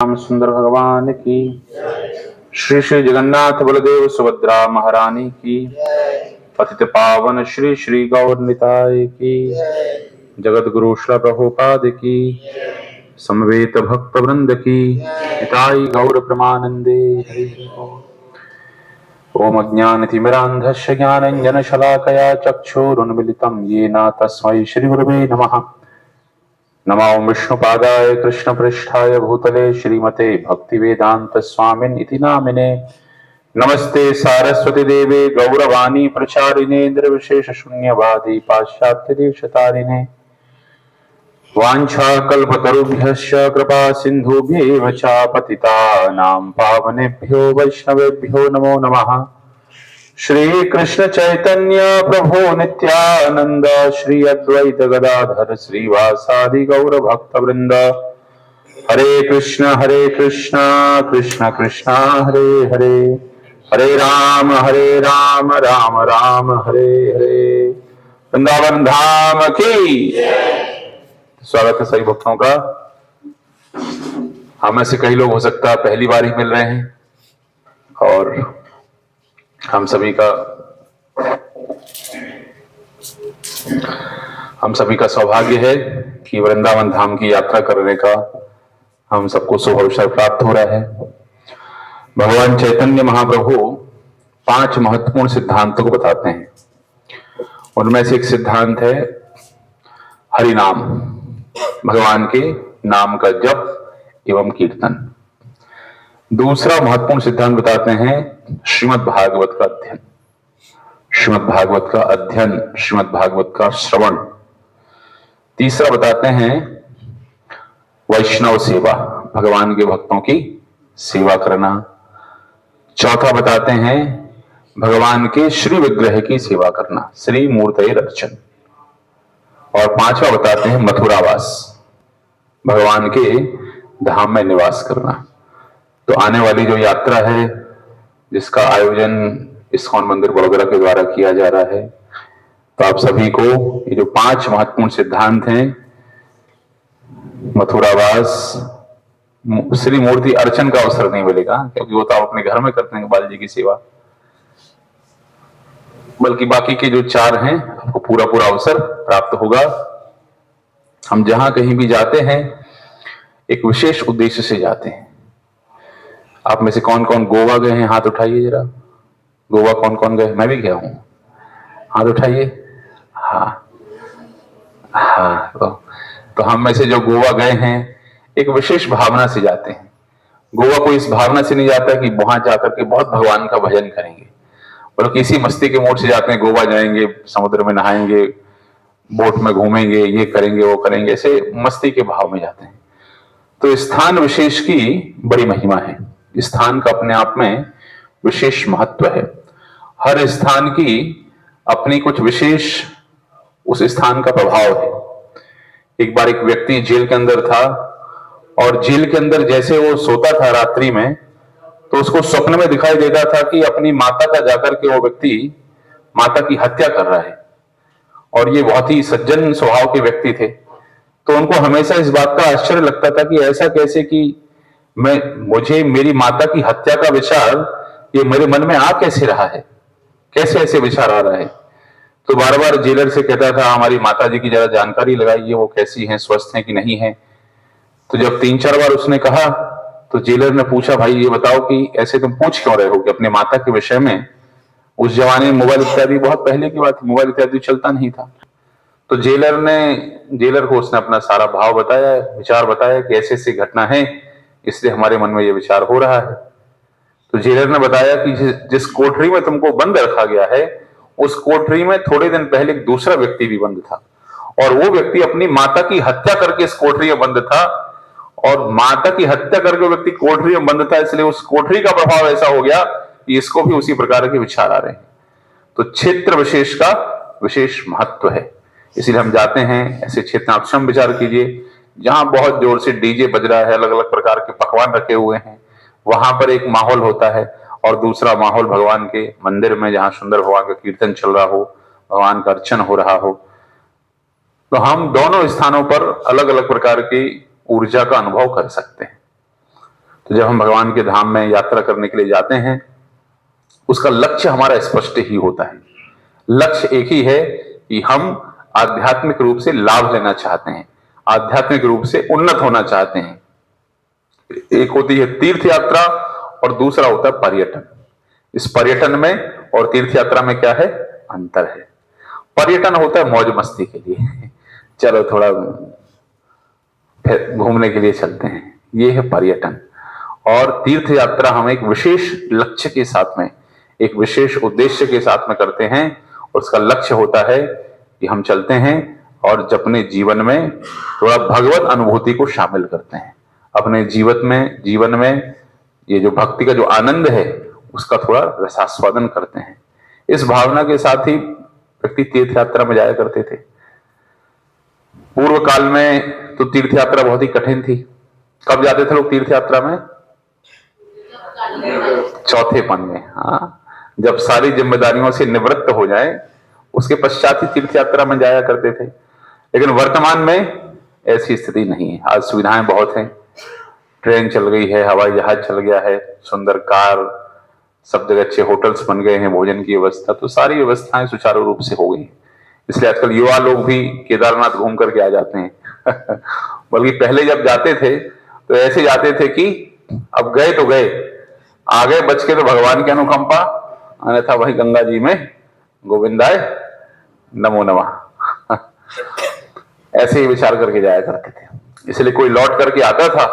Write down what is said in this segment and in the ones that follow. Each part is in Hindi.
राम सुंदर भगवान की, श्री श्री जगन्नाथ बलदेव सुभद्रा महारानी की, पतित पावन श्री श्री गौर निताय की, जगत गुरु श्री प्रभुपाद की, समवेत भक्त वृंद की, निताय गौर प्रमानंदे। ओम अज्ञानतिमिरान्धस्य ज्ञानाञ्जनशलाकया चक्षुरुन्मिलितं येन तस्मै श्री गुरवे नमः। नमो विष्णुपादाय कृष्णपृष्ठाय भूतले श्रीमते भक्तिवेदांत स्वामिन् इति नामिने। नमस्ते सारस्वती देवे गौरवाणी प्रचारिणे निर्विशेष शून्यवादी पाश्चात्य देशतारिणे। वाञ्छाकल्पतरुभ्यश्च कृपा सिन्धुभ्येव च पतितानां पावनेभ्यो वैष्णवेभ्यो नमो नमः। श्री कृष्ण चैतन्य प्रभु नित्यानंद श्री अद्वैत गदाधर श्रीवासादि गौर भक्त वृंद। हरे कृष्ण कृष्ण कृष्ण हरे हरे, हरे राम राम राम हरे हरे। वृंदावन धाम की स्वागत है सभी भक्तों का। हम में से कई लोग हो सकता है पहली बार ही मिल रहे हैं, और हम सभी का सौभाग्य है कि वृंदावन धाम की यात्रा करने का हम सबको शुभ अवसर प्राप्त हो रहा है। भगवान चैतन्य महाप्रभु 5 महत्वपूर्ण सिद्धांतों को बताते हैं। उनमें से एक सिद्धांत है हरि नाम, भगवान के नाम का जप एवं कीर्तन। दूसरा महत्वपूर्ण सिद्धांत बताते हैं श्रीमद् भागवत का अध्ययन, श्रीमद् भागवत का अध्ययन, श्रीमद् भागवत का श्रवण। तीसरा बताते हैं वैष्णव सेवा, भगवान के भक्तों की सेवा करना। चौथा बताते हैं भगवान के श्री विग्रह की सेवा करना, श्री मूर्तये अर्चन। और 5वां बताते हैं मथुरावास, भगवान के धाम में निवास करना। तो आने वाली जो यात्रा है, जिसका आयोजन इस्कॉन मंदिर वडोदरा के द्वारा किया जा रहा है, तो आप सभी को ये जो 5 महत्वपूर्ण सिद्धांत हैं, मथुरावास, श्री मूर्ति अर्चन का अवसर नहीं मिलेगा, क्योंकि वो तो आप अपने घर में करते हैं बाल जी की सेवा, बल्कि बाकी के जो 4 हैं आपको पूरा पूरा अवसर प्राप्त होगा। हम जहां कहीं भी जाते हैं एक विशेष उद्देश्य से जाते हैं। आप में से कौन कौन गोवा गए हैं? हाथ उठाइए जरा। गोवा कौन कौन गए? मैं भी गया हूं, हाथ उठाइए। हाँ, तो हम में से जो गोवा गए हैं एक विशेष भावना से जाते हैं। गोवा को इस भावना से नहीं जाता कि वहां जाकर के बहुत भगवान का भजन करेंगे, बल्कि इसी मस्ती के मूड से जाते हैं। गोवा जाएंगे, समुद्र में नहाएंगे, बोट में घूमेंगे, ये करेंगे वो करेंगे, ऐसे मस्ती के भाव में जाते हैं। तो स्थान विशेष की बड़ी महिमा है, स्थान का अपने आप में विशेष महत्व है। हर स्थान की अपनी कुछ विशेष उस स्थान का प्रभाव है। एक बार एक व्यक्ति जेल के अंदर था, और जेल के अंदर जैसे वो सोता था रात्रि में, तो उसको स्वप्न में दिखाई देता था कि अपनी माता का जाकर के वो व्यक्ति माता की हत्या कर रहा है। और ये बहुत ही सज्जन स्वभाव के व्यक्ति थे, तो उनको हमेशा इस बात का आश्चर्य लगता था कि ऐसा कैसे कि मुझे मेरी माता की हत्या का विचार ये मेरे मन में आ कैसे रहा है, कैसे ऐसे विचार आ रहा है। तो बार बार जेलर से कहता था हमारी माता जी की जरा जानकारी लगाइए, वो कैसी हैं, स्वस्थ हैं कि नहीं है। तो जब 3-4 बार उसने कहा, तो जेलर ने पूछा, भाई ये बताओ कि ऐसे तुम पूछ क्यों रहे हो कि अपने माता के विषय में? उस जमाने में मोबाइल इत्यादि बहुत पहले की बात, मोबाइल इत्यादि चलता नहीं था। तो जेलर को उसने अपना सारा भाव बताया, विचार बताया कि ऐसी ऐसी घटना है, इसलिए हमारे मन में यह विचार हो रहा है। तो जेलर ने बताया कि जिस कोठरी में तुमको बंद रखा गया है, उस कोठरी में थोड़े दिन पहले एक दूसरा व्यक्ति भी बंद था, और वो व्यक्ति अपनी माता की हत्या करके इस कोठरी में बंद था, और माता की हत्या करके वो व्यक्ति कोठरी में बंद था, इसलिए उस कोठरी का प्रभाव ऐसा हो गया कि इसको भी उसी प्रकार के विचार आ रहे हैं। तो क्षेत्र विशेष का विशेष महत्व है, इसलिए हम जाते हैं ऐसे क्षेत्र। आप स्वयं विचार कीजिए, जहां बहुत जोर से डीजे बज रहा है, अलग अलग प्रकार के पकवान रखे हुए हैं, वहां पर एक माहौल होता है, और दूसरा माहौल भगवान के मंदिर में, जहां सुंदर भगवान का कीर्तन चल रहा हो, भगवान का अर्चन हो रहा हो। तो हम दोनों स्थानों पर अलग अलग प्रकार की ऊर्जा का अनुभव कर सकते हैं। तो जब हम भगवान के धाम में यात्रा करने के लिए जाते हैं, उसका लक्ष्य हमारा स्पष्ट ही होता है। लक्ष्य एक ही है कि हम आध्यात्मिक रूप से लाभ लेना चाहते हैं, आध्यात्मिक रूप से उन्नत होना चाहते हैं। एक होती है तीर्थ यात्रा और दूसरा होता है पर्यटन। इस पर्यटन में और तीर्थ यात्रा में क्या है, अंतर है। पर्यटन होता है मौज मस्ती के लिए, चलो थोड़ा घूमने के लिए चलते हैं, ये है पर्यटन। और तीर्थ यात्रा हम एक विशेष लक्ष्य के साथ में, एक विशेष उद्देश्य के साथ में करते हैं, और उसका लक्ष्य होता है कि हम चलते हैं और अपने जीवन में थोड़ा भगवत अनुभूति को शामिल करते हैं। अपने जीवन में ये जो भक्ति का जो आनंद है उसका थोड़ा रसास्वादन करते हैं। इस भावना के साथ ही व्यक्ति तीर्थ यात्रा में जाया करते थे। पूर्व काल में तो तीर्थ यात्रा बहुत ही कठिन थी। कब जाते थे लोग तीर्थ यात्रा में? चौथेपन में, हाँ, जब सारी जिम्मेदारियों से निवृत्त हो जाए उसके पश्चात ही तीर्थ यात्रा में जाया करते थे। लेकिन वर्तमान में ऐसी स्थिति नहीं है। आज सुविधाएं बहुत हैं, ट्रेन चल गई है, हवाई जहाज चल गया है, सुंदर कार, सब जगह अच्छे होटल्स बन गए हैं, भोजन की व्यवस्था, तो सारी व्यवस्थाएं सुचारू रूप से हो गई। इसलिए आजकल युवा लोग भी केदारनाथ घूम करके आ जाते हैं बल्कि पहले जब जाते थे तो ऐसे जाते थे कि अब गए तो गए, आगे बच के तो भगवान की अनुकंपा, अन्यथा वही गंगा जी में गोविंदाय नमो नमः ऐसे ही विचार करके जाया करते थे। इसलिए कोई लौट करके आता था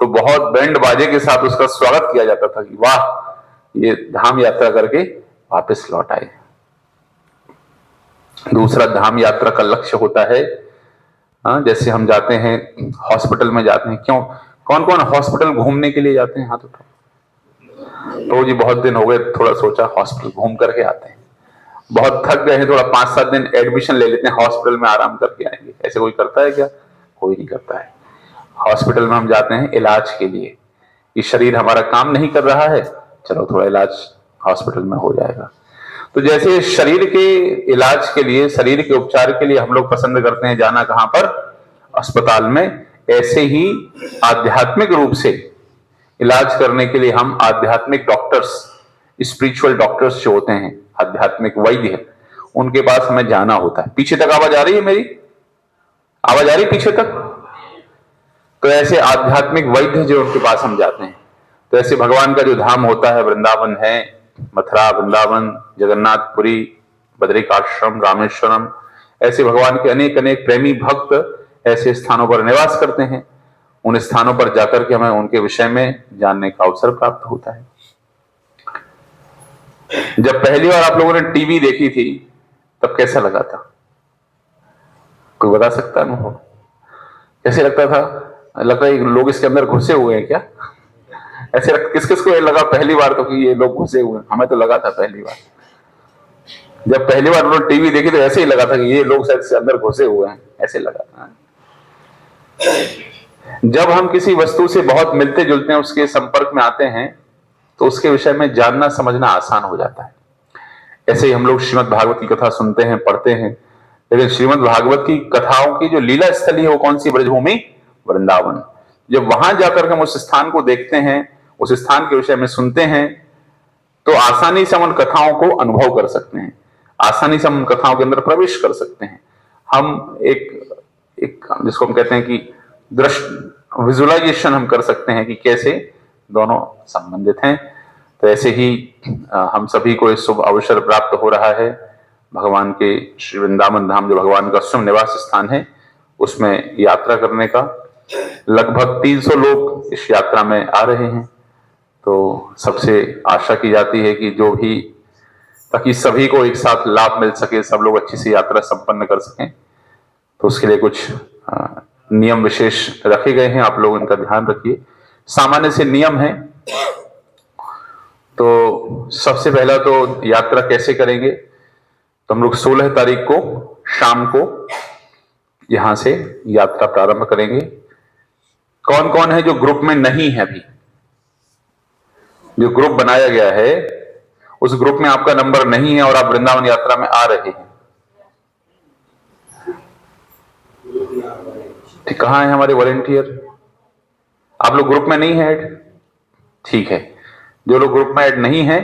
तो बहुत बैंड बाजे के साथ उसका स्वागत किया जाता था कि वाह, ये धाम यात्रा करके वापस लौट आए। दूसरा धाम यात्रा का लक्ष्य होता है, जैसे हम जाते हैं हॉस्पिटल में जाते हैं। क्यों, कौन कौन हॉस्पिटल घूमने के लिए जाते हैं? हाथ उठाओ। तो जी बहुत दिन हो गए, थोड़ा सोचा हॉस्पिटल घूम करके आते हैं, बहुत थक गए हैं, थोड़ा 5-7 दिन एडमिशन ले लेते हैं, हॉस्पिटल में आराम करके आएंगे। ऐसे कोई करता है क्या? कोई नहीं करता है। हॉस्पिटल में हम जाते हैं इलाज के लिए, कि शरीर हमारा काम नहीं कर रहा है, चलो थोड़ा इलाज हॉस्पिटल में हो जाएगा। तो जैसे शरीर के इलाज के लिए, शरीर के उपचार के लिए हम लोग पसंद करते हैं जाना कहां पर? अस्पताल में। ऐसे ही आध्यात्मिक रूप से इलाज करने के लिए हम आध्यात्मिक डॉक्टर्स, स्पिरिचुअल डॉक्टर्स जो होते हैं, आध्यात्मिक वैद्य, उनके पास हमें जाना होता है। पीछे तक आवाज आ रही है मेरी? आवाज आ रही है पीछे तक? तो ऐसे आध्यात्मिक वैद्य जो उनके पास हम जाते हैं। तो ऐसे भगवान का जो धाम होता है, वृंदावन है, मथुरा, वृंदावन, जगन्नाथपुरी, बद्रिकाश्रम, रामेश्वरम, ऐसे भगवान के अनेक अनेक प्रेमी भक्त ऐसे स्थानों पर निवास करते हैं। उन स्थानों पर जाकर के हमें उनके विषय में जानने का अवसर प्राप्त होता है। जब पहली बार आप लोगों ने टीवी देखी थी तब कैसा लगा था? कोई बता सकता है अनुभव? कैसे लगता था? लगता है लोग इसके अंदर घुसे हुए हैं क्या? ऐसे किस किस को लगा पहली बार तो कि ये लोग घुसे हुए हैं? हमें तो लगा था पहली बार, जब पहली बार उन्होंने टीवी देखी तो ऐसे ही लगा था कि ये लोग शायद अंदर घुसे हुए हैं, ऐसे लगा था। जब हम किसी वस्तु से बहुत मिलते जुलते हैं, उसके संपर्क में आते हैं, तो उसके विषय में जानना समझना आसान हो जाता है। ऐसे ही हम लोग श्रीमद् भागवत की कथा सुनते हैं, पढ़ते हैं, लेकिन श्रीमद् भागवत की कथाओं की जो लीला स्थली है वो कौन सी? ब्रजभूमि वृंदावन। जब वहां जाकर हम उस स्थान को देखते हैं, उस स्थान के विषय में सुनते हैं, तो आसानी से हम उन कथाओं को अनुभव कर सकते हैं, आसानी से हम उन कथाओं के अंदर प्रवेश कर सकते हैं। हम एक जिसको हम कहते हैं कि दृश्य विजुअलाइजेशन हम कर सकते हैं कि कैसे दोनों संबंधित हैं। तो ऐसे ही हम सभी को इस शुभ अवसर प्राप्त हो रहा है। भगवान के श्री वृंदावन धाम, जो भगवान का स्वयं निवास स्थान है, उसमें यात्रा करने का। लगभग 300 लोग इस यात्रा में आ रहे हैं। तो सबसे आशा की जाती है कि जो भी, ताकि सभी को एक साथ लाभ मिल सके, सब लोग अच्छी सी यात्रा संपन्न कर सकें, तो उसके लिए कुछ नियम विशेष रखे गए हैं। आप लोग इनका ध्यान रखिए। सामान्य से नियम है। तो सबसे पहला तो यात्रा कैसे करेंगे? तो हम लोग 16 तारीख को शाम को यहां से यात्रा प्रारंभ करेंगे। कौन कौन है जो ग्रुप में नहीं है? अभी जो ग्रुप बनाया गया है उस ग्रुप में आपका नंबर नहीं है और आप वृंदावन यात्रा में आ रहे हैं, ठीक? कहां है हमारे वॉलेंटियर? आप लोग ग्रुप में नहीं है ऐड? ठीक है। जो लोग ग्रुप में ऐड नहीं है,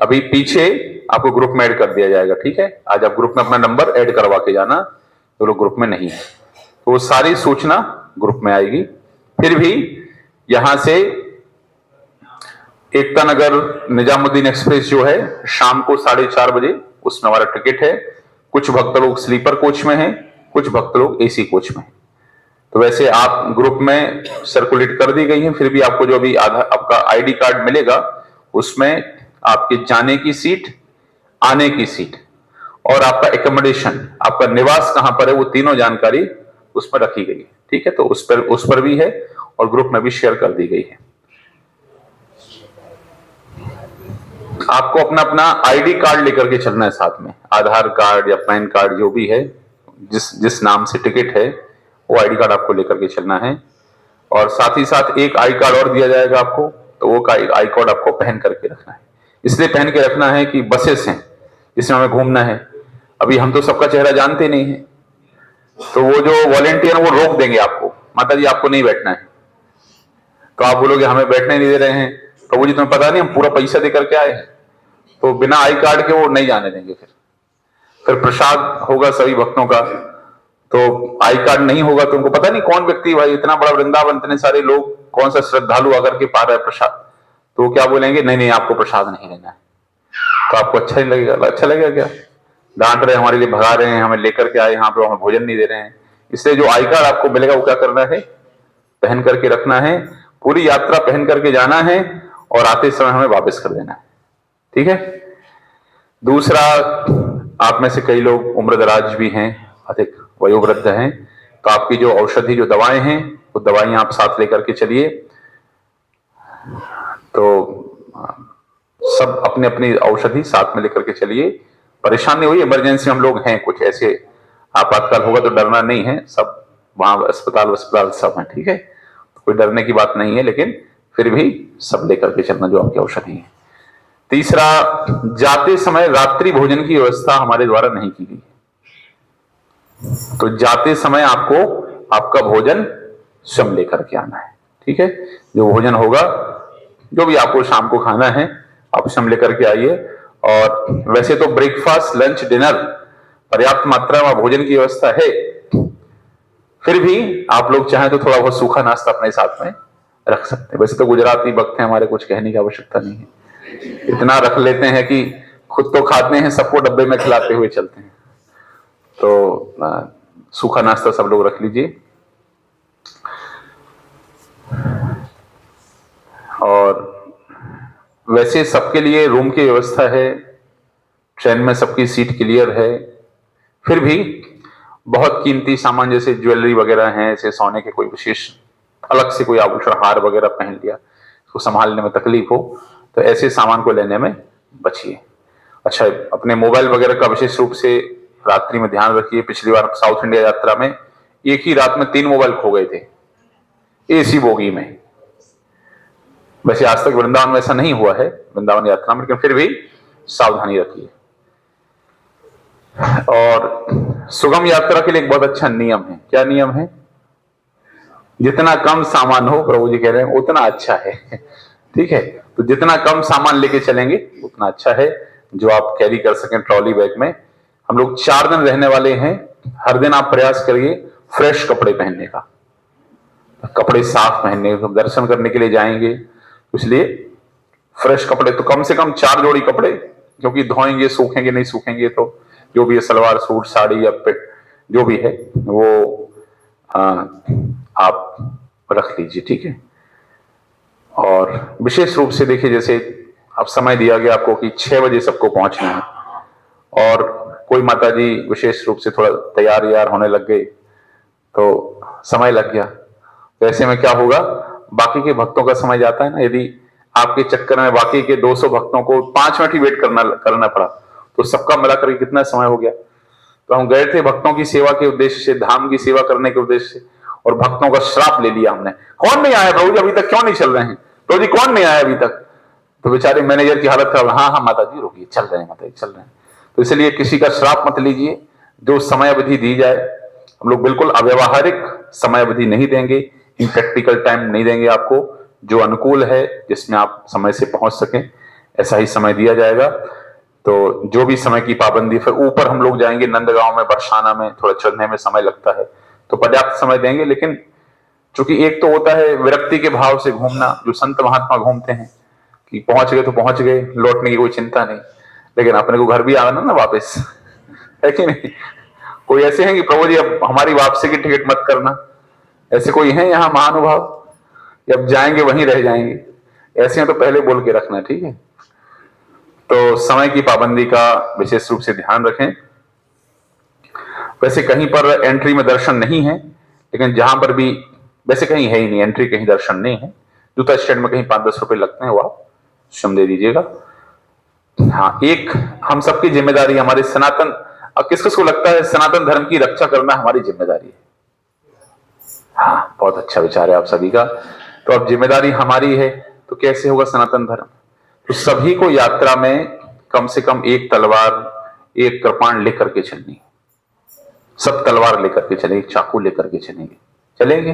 अभी पीछे आपको ग्रुप में ऐड कर दिया जाएगा, ठीक है। आज आप ग्रुप में अपना नंबर ऐड करवा के जाना, जो लोग ग्रुप में नहीं है, तो वो सारी सूचना ग्रुप में आएगी। फिर भी यहां से एकता नगर निजामुद्दीन एक्सप्रेस जो है शाम को 4:30 बजे, उसमें हमारा टिकट है। कुछ भक्त लोग स्लीपर कोच में हैं, कुछ भक्त लोग एसी कोच में हैं। तो वैसे आप ग्रुप में सर्कुलेट कर दी गई है। फिर भी आपको जो अभी आधार आपका आईडी कार्ड मिलेगा, उसमें आपके जाने की सीट, आने की सीट और आपका एकोमोडेशन, आपका निवास कहां पर है, वो तीनों जानकारी उसमें रखी गई है, ठीक है। तो उस पर भी है और ग्रुप में भी शेयर कर दी गई है। आपको अपना अपना आईडी कार्ड लेकर के चलना है साथ में, आधार कार्ड या पैन कार्ड जो भी है, जिस नाम से टिकट है वो आईडी कार्ड आपको लेकर के चलना है। और साथ ही साथ एक आई कार्ड और दिया जाएगा आपको, तो वो आई कार्ड आपको पहन करके रखना है। इसलिए पहन के रखना है कि बसेस हैं जिसमें हमें घूमना है, अभी हम तो सबका चेहरा जानते नहीं है, तो वो जो वॉलेंटियर वो रोक देंगे आपको, माता जी आपको नहीं बैठना है। तो आप बोलोगे हमें बैठने नहीं दे रहे हैं, तो वो जी तुम्हें पता नहीं हम पूरा पैसा दे करके आए हैं, तो बिना आई कार्ड के वो नहीं जाने देंगे। फिर प्रसाद होगा सभी भक्तों का, तो आई कार्ड नहीं होगा तो उनको पता नहीं कौन व्यक्ति, भाई इतना बड़ा वृंदावन, इतने सारे लोग, कौन सा श्रद्धालु आकर के पा रहा है प्रसाद, तो क्या बोलेंगे, नहीं नहीं आपको प्रसाद नहीं लेना है। तो आपको अच्छा नहीं लगेगा, अच्छा लगेगा क्या, डांट रहे हमारे लिए, भगा रहे हैं, हमें लेकर के आए यहाँ पे, हमें भोजन नहीं दे रहे हैं। इसलिए जो आई कार्ड आपको मिलेगा वो क्या करना है, पहन करके रखना है, पूरी यात्रा पहन करके जाना है और आते समय हमें वापस कर देना है, ठीक है। दूसरा, आप में से कई लोग उम्रदराज भी हैं, अधिक वयोवृद्ध हैं, तो आपकी जो औषधि, जो दवाएं हैं, वो दवाएं आप साथ लेकर के चलिए। तो सब अपने अपनी औषधि साथ में लेकर के चलिए, परेशान नहीं हुई, इमरजेंसी हम लोग हैं, कुछ ऐसे आपातकाल होगा तो डरना नहीं है, सब वहां अस्पताल सब है, ठीक है, तो कोई डरने की बात नहीं है, लेकिन फिर भी सब लेकर के चलना जो आपकी औषधि है। तीसरा, जाते समय रात्रि भोजन की व्यवस्था हमारे द्वारा नहीं की गई, तो जाते समय आपको आपका भोजन स्वयं लेकर के आना है, ठीक है। जो भोजन होगा, जो भी आपको शाम को खाना है, आप स्वयं लेकर के आइए। और वैसे तो ब्रेकफास्ट, लंच, डिनर पर्याप्त मात्रा में भोजन की व्यवस्था है, फिर भी आप लोग चाहें तो थोड़ा बहुत सूखा नाश्ता अपने साथ में रख सकते हैं। वैसे तो गुजराती भक्त हैं हमारे, कुछ कहने की आवश्यकता नहीं है, इतना रख लेते हैं कि खुद तो खाते हैं, सबको डब्बे में खिलाते हुए चलते हैं। तो सूखा नाश्ता सब लोग रख लीजिए। और वैसे सबके लिए रूम की व्यवस्था है, ट्रेन में सबकी सीट क्लियर है। फिर भी बहुत कीमती सामान जैसे ज्वेलरी वगैरह हैं, ऐसे सोने के कोई विशेष अलग से कोई आभूषण, हार वगैरह पहन लिया, उसको संभालने में तकलीफ हो, तो ऐसे सामान को लेने में बचिए। अच्छा, अपने मोबाइल वगैरह का विशेष रूप से रात्रि में ध्यान रखिए। पिछली बार साउथ इंडिया यात्रा में एक ही रात में 3 मोबाइल खो गए थे, एसी बोगी में। वैसे आज तक वृंदावन में ऐसा नहीं हुआ है, वृंदावन यात्रा में, लेकिन फिर भी सावधानी रखिए। और सुगम यात्रा के लिए एक बहुत अच्छा नियम है। क्या नियम है? जितना कम सामान हो, प्रभु जी कह रहे हैं, उतना अच्छा है, ठीक है। तो जितना कम सामान लेके चलेंगे उतना अच्छा है, जो आप कैरी कर सकें ट्रॉली बैग में। हम लोग 4 दिन रहने वाले हैं, हर दिन आप प्रयास करिए फ्रेश कपड़े पहनने का, कपड़े साफ पहनने का। दर्शन करने के लिए जाएंगे, इसलिए फ्रेश कपड़े, तो कम से कम 4 जोड़ी कपड़े, क्योंकि धोएंगे, सूखेंगे नहीं, सूखेंगे तो जो भी है सलवार सूट, साड़ी या पेट जो भी है वो आप रख लीजिए, ठीक है। और विशेष रूप से देखिए, जैसे अब समय दिया गया आपको कि 6 बजे सबको पहुंचना है, और कोई माता जी विशेष रूप से थोड़ा तैयार होने लग गए तो समय लग गया, तो ऐसे में क्या होगा, बाकी के भक्तों का समय जाता है ना। यदि आपके चक्कर में बाकी के 200 भक्तों को 5 मिनट ही वेट करना पड़ा, तो सबका मिलाकर कितना समय हो गया। तो हम गए थे भक्तों की सेवा के उद्देश्य से, धाम की सेवा करने के उद्देश्य से, और भक्तों का श्राप ले लिया हमने। कौन नहीं आया प्रभु जी, अभी तक क्यों नहीं चल रहे हैं प्रभु जी, कौन नहीं आया अभी तक? तो बेचारे मैनेजर की हालत खराब, हाँ माता जी रुकिए, चल रहे हैं माता जी, चल रहे हैं। तो इसलिए किसी का श्राप मत लीजिए, जो समय अवधि दी जाए, हम लोग बिल्कुल अव्यवहारिक समय अवधि नहीं देंगे, इम्प्रैक्टिकल टाइम नहीं देंगे आपको। जो अनुकूल है, जिसमें आप समय से पहुंच सकें, ऐसा ही समय दिया जाएगा। तो जो भी समय की पाबंदी, फिर ऊपर हम लोग जाएंगे नंदगांव में, बरसाना में, थोड़ा चढ़ने में समय लगता है, तो पर्याप्त समय देंगे। लेकिन चूंकि एक तो होता है विरक्ति के भाव से घूमना, जो संत महात्मा घूमते हैं कि पहुंच गए तो पहुंच गए, लौटने की कोई चिंता नहीं, लेकिन अपने को घर भी आना ना वापस, है कि नहीं? कोई ऐसे हैं कि प्रभु जी अब हमारी वापसी की टिकट मत करना, ऐसे कोई है यहाँ महानुभाव? जब जाएंगे वहीं रह जाएंगे, ऐसे हैं तो पहले बोल के रखना, ठीक है? तो समय की पाबंदी का विशेष रूप से ध्यान रखें। वैसे कहीं पर एंट्री में दर्शन नहीं है, लेकिन जहां पर भी, वैसे कहीं है ही नहीं एंट्री, कहीं दर्शन नहीं है। जूता स्टैंड में कहीं 5-10 रुपए लगते हैं, वो आप स्वयं दे दीजिएगा। हाँ, एक हम सबकी जिम्मेदारी, हमारे सनातन, किस किस को लगता है सनातन धर्म की रक्षा करना हमारी जिम्मेदारी है? हाँ, बहुत अच्छा विचार है आप सभी का। तो अब जिम्मेदारी हमारी है, तो कैसे होगा सनातन धर्म? तो सभी को यात्रा में कम से कम एक तलवार, एक कृपाण लेकर के चलनी। सब तलवार लेकर के चलेंगे, चाकू लेकर के चलेंगे। चलेंगे?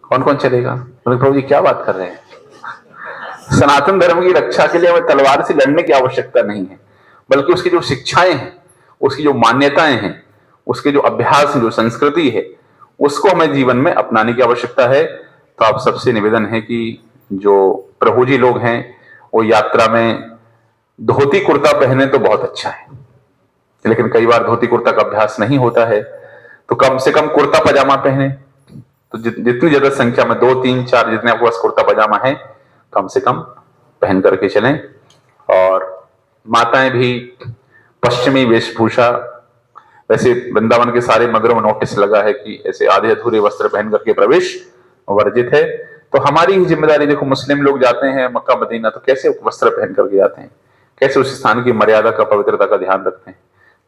कौन कौन चलेगा? प्रभु जी क्या बात कर रहे हैं? सनातन धर्म की रक्षा के लिए हमें तलवार से लड़ने की आवश्यकता नहीं है, बल्कि उसकी जो शिक्षाएं हैं, उसकी जो मान्यताएं हैं, उसके जो अभ्यास, जो संस्कृति है, उसको हमें जीवन में अपनाने की आवश्यकता है। तो आप सबसे निवेदन है कि जो प्रभु जी लोग हैं, वो यात्रा में धोती कुर्ता पहने तो बहुत अच्छा है, लेकिन कई बार धोती कुर्ता का अभ्यास नहीं होता है, तो कम से कम कुर्ता पजामा पहने। तो जितनी ज्यादा संख्या में, 2, 3, 4 जितने आपके पास कुर्ता पजामा है, कम से कम पहन करके चलें। और माताएं भी पश्चिमी वेशभूषा, वैसे वृंदावन के सारे मंदिरों में नोटिस लगा है कि ऐसे आधे अधूरे वस्त्र पहन करके प्रवेश वर्जित है। तो हमारी ही जिम्मेदारी, देखो मुस्लिम लोग जाते हैं मक्का मदीना, तो कैसे वस्त्र पहन करके जाते हैं, कैसे उस स्थान की मर्यादा का, पवित्रता का ध्यान रखते हैं।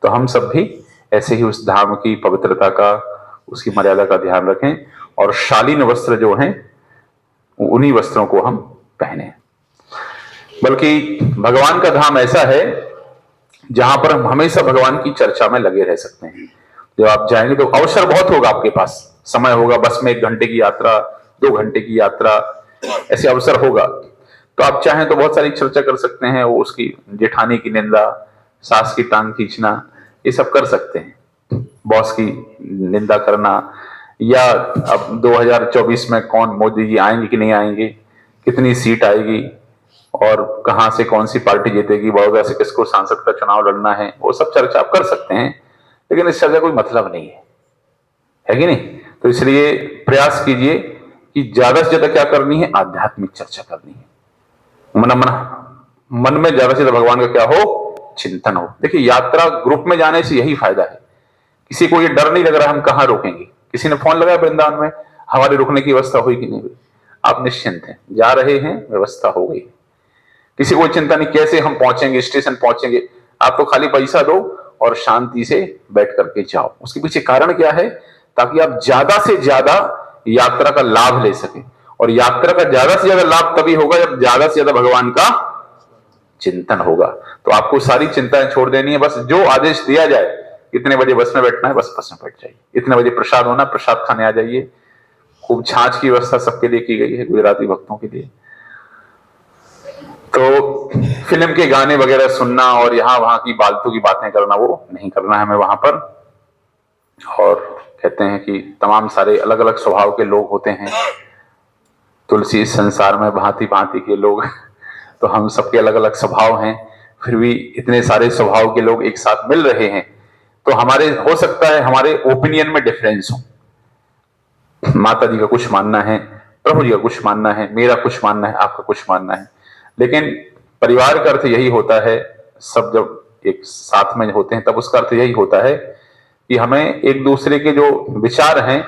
तो हम सब भी ऐसे ही उस धाम की पवित्रता का, उसकी मर्यादा का ध्यान रखें, और शालीन वस्त्र जो हैं उन्हीं वस्त्रों को हम पहने। बल्कि भगवान का धाम ऐसा है जहां पर हम हमेशा भगवान की चर्चा में लगे रह सकते हैं। जब आप जाएंगे तो अवसर बहुत होगा, आपके पास समय होगा, बस में 1 घंटे की यात्रा, 2 घंटे की यात्रा, ऐसे अवसर होगा, तो आप चाहें तो बहुत सारी चर्चा कर सकते हैं। वो उसकी जेठानी की निंदा, सास की टांग खींचना, ये सब कर सकते हैं, बॉस की निंदा करना, या अब 2024 में कौन मोदी जी आएंगे कि नहीं आएंगे, कितनी सीट आएगी, और कहां से कौन सी पार्टी जीतेगी, बड़ौदा से किसको सांसद का चुनाव लड़ना है, वो सब चर्चा आप कर सकते हैं, लेकिन इस चर्चा कोई मतलब नहीं है कि नहीं? तो इसलिए प्रयास कीजिए कि ज्यादा से ज्यादा क्या करनी है, आध्यात्मिक चर्चा करनी है। मन में ज्यादा से ज्यादा भगवान का क्या हो, चिंतन हो। देखिए, यात्रा ग्रुप में जाने से यही फायदा है, किसी को ये डर नहीं लग रहा हम कहां रोकेंगे। किसी ने फोन लगाया वृंदावन में, हमारे रुकने की व्यवस्था हुई कि नहीं हुई, आप निश्चिंत हैं, जा रहे हैं, व्यवस्था हो गई, किसी को चिंता नहीं कैसे हम पहुंचेंगे, स्टेशन पहुंचेंगे। आप तो खाली पैसा दो और शांति से बैठ करके जाओ। उसके पीछे कारण क्या है? ताकि आप ज्यादा से ज्यादा यात्रा का लाभ ले सके, और यात्रा का ज्यादा से ज्यादा लाभ तभी होगा जब ज्यादा से ज्यादा भगवान का चिंतन होगा। तो आपको सारी चिंताएं छोड़ देनी है, बस जो आदेश दिया जाए, इतने बजे बस में बैठना है, बस बस में बैठ जाइए, इतने बजे प्रसाद होना, प्रसाद खाने आ जाइए। खूब छाछ की व्यवस्था सबके लिए की गई है, गुजराती भक्तों के लिए। तो फिल्म के गाने वगैरह सुनना और यहाँ वहां की फालतू की बातें करना, वो नहीं करना है हमें वहां पर। और कहते हैं कि तमाम सारे अलग अलग स्वभाव के लोग होते हैं, तुलसी इस संसार में भांति भांति के लोग, तो हम सबके अलग अलग स्वभाव हैं, फिर भी इतने सारे स्वभाव के लोग एक साथ मिल रहे हैं। तो हमारे, हो सकता है हमारे ओपिनियन में डिफरेंस हो, माता जी का कुछ मानना है, प्रभु जी का कुछ मानना है, मेरा कुछ मानना है, आपका कुछ मानना है, लेकिन परिवार का अर्थ यही होता है, सब जब एक साथ में होते हैं तब उसका अर्थ यही होता है कि हमें एक दूसरे के जो विचार हैं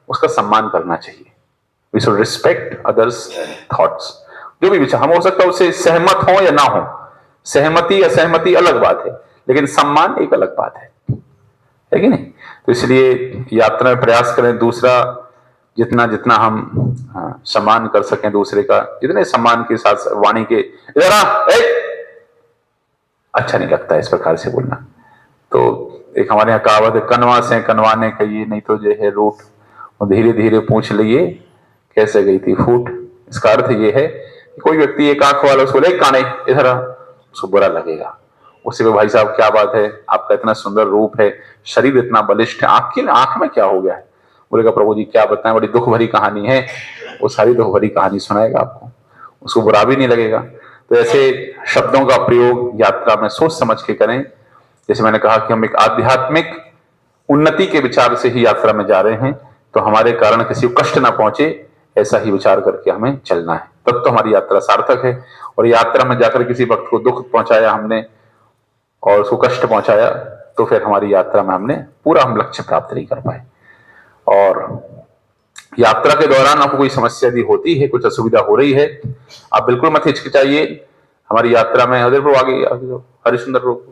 उसका सम्मान करना चाहिए। We should respect others thoughts. जो भी विचार, हम हो सकता है उससे सहमत हो या ना हो, सहमति असहमति अलग बात है, लेकिन सम्मान एक अलग बात है कि नहीं? तो इसलिए यात्रा में प्रयास करें। दूसरा, जितना जितना हम सम्मान कर सकें दूसरे का, जितने सम्मान के साथ वाणी के, इधर आ, अच्छा नहीं लगता इस प्रकार से बोलना। तो एक हमारे यहाँ कहावत है, कनवा से कनवाने कहिए, नहीं तो जो है रूठ, और धीरे धीरे पूछ लिए कैसे गई थी फूट। इसका अर्थ ये है कि कोई व्यक्ति एक आंख वाला उसको ले काने इधर आ, उसको बुरा लगेगा। उससे भाई साहब क्या बात है, आपका इतना सुंदर रूप है, शरीर इतना बलिष्ठ है, आंख में क्या हो गया है? बोलेगा प्रभु जी क्या बताएं, बड़ी दुख भरी कहानी है। वो सारी दुख भरी कहानी सुनाएगा आपको, उसको बुरा भी नहीं लगेगा। तो ऐसे शब्दों का प्रयोग यात्रा में सोच समझ के करें। जैसे मैंने कहा कि हम एक आध्यात्मिक उन्नति के विचार से ही यात्रा में जा रहे हैं, तो हमारे कारण किसी को कष्ट ना पहुंचे, ऐसा ही विचार करके हमें चलना है, तब तो हमारी यात्रा सार्थक है। और यात्रा में जाकर किसी भक्त को दुख पहुंचाया हमने और उसको कष्ट पहुंचाया, तो फिर हमारी यात्रा में हम लक्ष्य प्राप्त नहीं कर पाए। और यात्रा के दौरान आपको कोई समस्या यदि होती है, कुछ असुविधा हो रही है, आप बिल्कुल मत हिचकिचाइए। हमारी यात्रा में आगे हरिश्चंद्र रोग,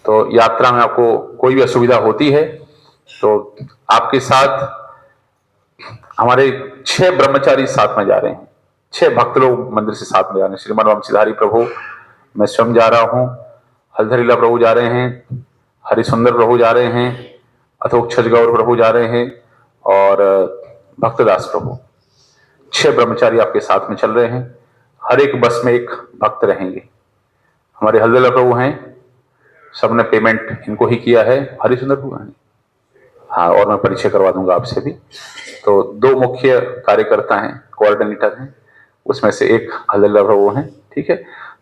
तो यात्रा में आपको कोई भी असुविधा होती है तो आपके साथ हमारे 6 ब्रह्मचारी साथ में जा रहे हैं, 6 भक्त लोग मंदिर से साथ में जा रहे हैं। श्रीमान वंशीधारी प्रभु, मैं स्वयं जा रहा हूं, हलधरीला प्रभु जा रहे हैं, हरिसुंदर प्रभु जा रहे हैं, अथोक छजगौर प्रभु जा रहे हैं और भक्तदास प्रभु, 6 ब्रह्मचारी आपके साथ में चल रहे हैं। हर एक बस में एक भक्त रहेंगे। हमारे हलधरीला प्रभु हैं, सबने पेमेंट इनको ही किया है। हरिसुंदर प्रभु हैं, हाँ, और मैं परिचय करवा दूंगा आपसे भी। तो 2 मुख्य कार्यकर्ता हैं, कोऑर्डिनेटर हैं, उसमें से एक हलधरीला प्रभु हैं। ठीक है,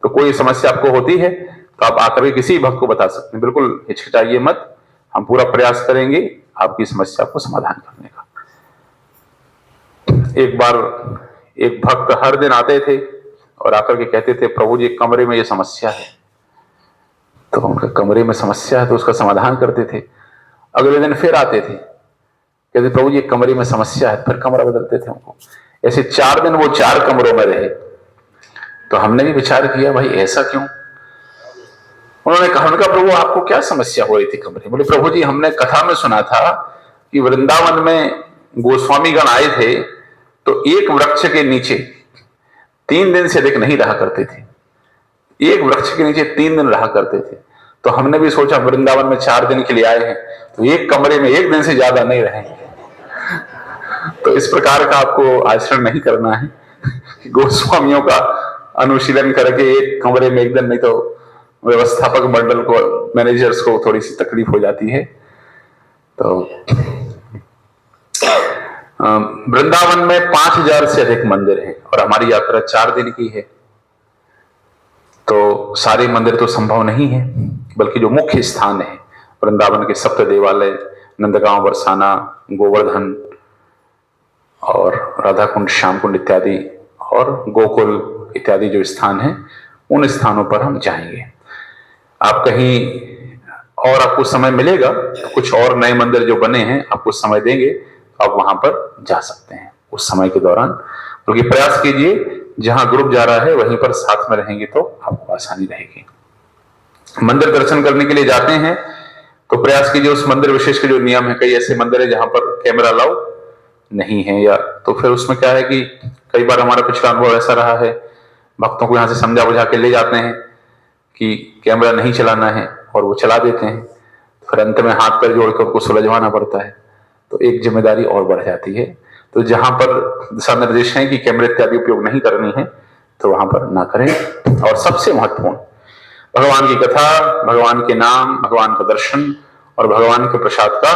तो कोई समस्या आपको होती है तो आप आकर के किसी भक्त को बता सकते हैं, बिल्कुल हिचकिचाइए मत। हम पूरा प्रयास करेंगे आपकी समस्या को समाधान करने का। एक बार एक भक्त हर दिन आते थे और आकर के कहते थे प्रभु जी कमरे में ये समस्या है। तो उनका कमरे में समस्या है तो उसका समाधान करते थे। अगले दिन फिर आते थे, कहते प्रभु जी कमरे में समस्या है, फिर कमरा बदलते थे उनको। ऐसे 4 दिन वो 4 कमरों में रहे। तो हमने भी विचार किया भाई ऐसा क्यों। उन्होंने कहा प्रभु आपको क्या समस्या हो रही थी कमरे? बोले प्रभु जी हमने कथा में सुना था कि वृंदावन में गोस्वामी गण आए थे तो एक वृक्ष के नीचे 3 दिन से अधिक नहीं रहा करते थे। एक वृक्ष के नीचे 3 दिन रहा करते थे। तो हमने भी सोचा वृंदावन में 4 दिन के लिए आए हैं तो एक कमरे में 1 दिन से ज्यादा नहीं रहेंगे। तो इस प्रकार का आपको आचरण नहीं करना है। गोस्वामियों का अनुशीलन करके एक कमरे में 1 दिन, नहीं तो व्यवस्थापक मंडल को, मैनेजर्स को थोड़ी सी तकलीफ हो जाती है। तो वृंदावन में 5000 से अधिक मंदिर हैं और हमारी यात्रा 4 दिन की है, तो सारे मंदिर तो संभव नहीं है, बल्कि जो मुख्य स्थान है वृंदावन के सप्त देवालय, नंदगांव, बरसाना, गोवर्धन और राधा कुंड, श्याम कुंड इत्यादि और गोकुल इत्यादि जो स्थान हैं, उन स्थानों पर हम जाएंगे। आप कहीं और आपको समय मिलेगा तो कुछ और नए मंदिर जो बने हैं आपको समय देंगे तो आप वहां पर जा सकते हैं उस समय के दौरान। क्योंकि प्रयास कीजिए जहां ग्रुप जा रहा है वहीं पर साथ में रहेंगे तो आपको आसानी रहेगी। मंदिर दर्शन करने के लिए जाते हैं तो प्रयास कीजिए उस मंदिर विशेष के जो नियम है, कई ऐसे मंदिर है जहां पर कैमरा अलाउ नहीं है, या तो फिर उसमें क्या है कि कई बार हमारा पिछला अनुभव ऐसा रहा है, भक्तों को यहां से समझा बुझा के ले जाते हैं कि कैमरा नहीं चलाना है और वो चला देते हैं, फिर अंत में हाथ पैर जोड़कर उनको सुलझवाना पड़ता है, तो एक जिम्मेदारी और बढ़ जाती है। तो जहां पर दिशा निर्देश है कि कैमरे इत्यादि उपयोग नहीं करनी है तो वहां पर ना करें। और सबसे महत्वपूर्ण भगवान की कथा, भगवान के नाम, भगवान का दर्शन और भगवान के प्रसाद का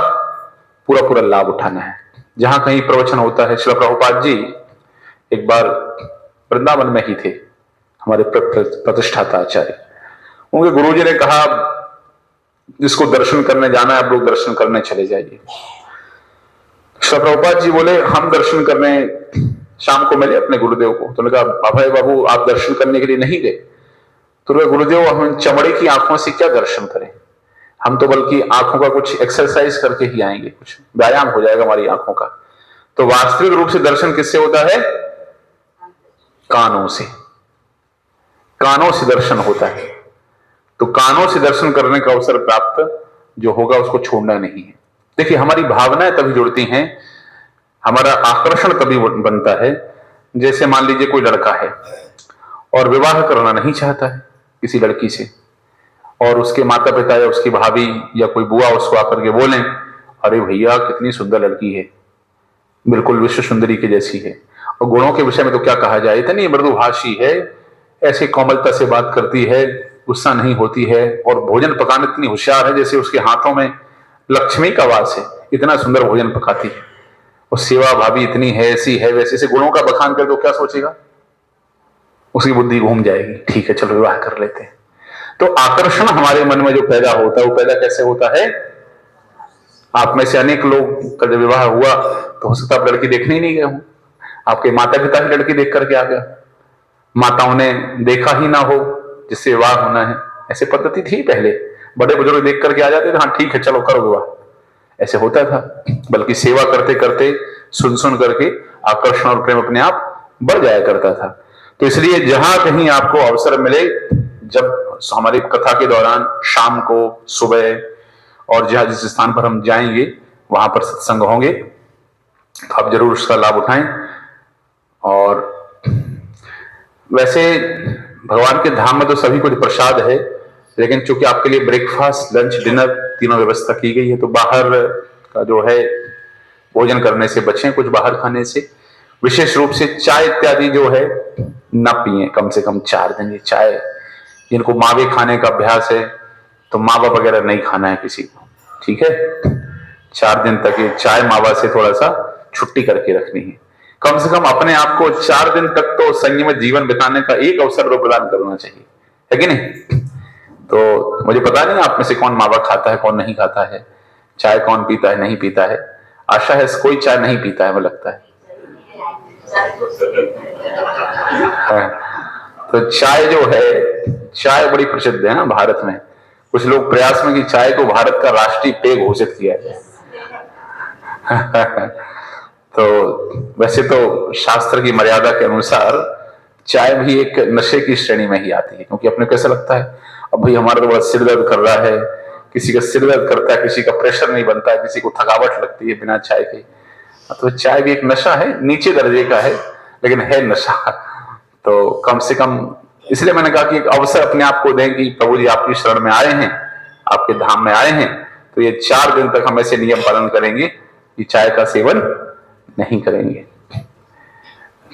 पूरा पूरा लाभ उठाना है। जहां कहीं प्रवचन होता है, श्रील प्रभुपाद जी एक बार वृंदावन में ही थे, हमारे प्रतिष्ठाता आचार्य, उनके गुरुजी ने कहा जिसको दर्शन करने जाना है आप लोग दर्शन करने चले जाइए। श्री प्रभुपाद जी बोले हम दर्शन करने शाम को मिले अपने गुरुदेव को, तो उन्होंने कहा अभय बाबू आप दर्शन करने के लिए नहीं गए? तो गुरुदेव हम चमड़े की आंखों से क्या दर्शन करें, हम तो बल्कि आंखों का कुछ एक्सरसाइज करके ही आएंगे, कुछ व्यायाम हो जाएगा हमारी आंखों का। तो वास्तविक रूप से दर्शन किससे होता है? कानों से, कानों से दर्शन होता है। तो कानों से दर्शन करने का अवसर प्राप्त जो होगा उसको छोड़ना नहीं है। देखिए हमारी भावनाएं तभी जुड़ती हैं, हमारा आकर्षण तभी बनता है, जैसे मान लीजिए कोई लड़का है और विवाह करना नहीं चाहता है किसी लड़की से, और उसके माता पिता या उसकी भाभी या कोई बुआ उसको आकर के बोलें अरे भैया कितनी सुंदर लड़की है, बिल्कुल विश्व सुंदरी के जैसी है। और गुणों के विषय में तो क्या कहा जाए, इतनी मृदुभाषी है, ऐसी कोमलता से बात करती है, गुस्सा नहीं होती है, और भोजन पकाने इतनी होशियार है जैसे उसके हाथों में लक्ष्मी का वास है, इतना सुंदर भोजन पकाती है। और सेवा भाभी इतनी है, ऐसी है वैसे से गुणों का बखान कर तो क्या सोचेगा, उसकी बुद्धि घूम जाएगी, ठीक है चलो विवाह कर लेते हैं। तो आकर्षण हमारे मन में जो पैदा होता है वो पैदा कैसे होता है? आप में से अनेक लोग का जब विवाह हुआ तो हो सकता है आप लड़की देखने ही नहीं गए हो, आपके माता पिता ही लड़की देख करके आ गया, माताओं ने देखा ही ना हो जिससे विवाह होना है। ऐसे पद्धति थी पहले, बड़े बुजुर्ग देख करके आ जाते थे, हाँ ठीक है चलो करो विवाह, ऐसे होता था। बल्कि सेवा करते करते सुन सुन करके आकर्षण और प्रेम अपने आप बढ़ जाया करता था। तो इसलिए जहां कहीं आपको अवसर मिले, जब हमारी कथा के दौरान शाम को, सुबह और जहां जिस स्थान पर हम जाएंगे वहां पर सत्संग होंगे, तो आप जरूर उसका लाभ उठाएं। और वैसे भगवान के धाम में तो सभी कुछ प्रसाद है, लेकिन चूंकि आपके लिए ब्रेकफास्ट, लंच, डिनर तीनों व्यवस्था की गई है, तो बाहर का जो है भोजन करने से बचें, कुछ बाहर खाने से। विशेष रूप से चाय इत्यादि जो है न पिए, कम से कम 4 दिन। ये चाय, जिनको मावे खाने का अभ्यास है तो मावा वगैरह नहीं खाना है किसी को, ठीक है। 4 दिन तक ये चाय मावा से थोड़ा सा छुट्टी करके रखनी है। कम से कम अपने आप को 4 दिन तक तो संयमित जीवन बिताने का एक अवसर तो प्रदान करना चाहिए, है कि नहीं? तो मुझे पता नहीं आप में से कौन मावा खाता है, कौन नहीं खाता है, चाय कौन पीता है, नहीं पीता है। आशा है कोई चाय नहीं पीता है, मुझे लगता है। हाँ, तो चाय जो है, चाय बड़ी प्रसिद्ध है ना भारत में। कुछ लोग प्रयास में कि चाय को भारत का राष्ट्रीय पेय घोषित किया है। तो वैसे तो शास्त्र की मर्यादा के अनुसार चाय भी एक नशे की श्रेणी में ही आती है, क्योंकि अपने कैसा लगता है अब भाई हमारा तो बड़ा सिर दर्द कर रहा है, किसी का सिर दर्द करता है, किसी का प्रेशर नहीं बनता है, किसी को थकावट लगती है बिना चाय के। तो चाय भी एक नशा है, नीचे दर्जे का है लेकिन है नशा। तो कम से कम इसलिए मैंने कहा कि एक अवसर अपने आप को दें कि प्रभु जी आपकी शरण में आए हैं, आपके धाम में आए हैं, तो ये 4 दिन तक हम ऐसे नियम पालन करेंगे कि चाय का सेवन नहीं करेंगे।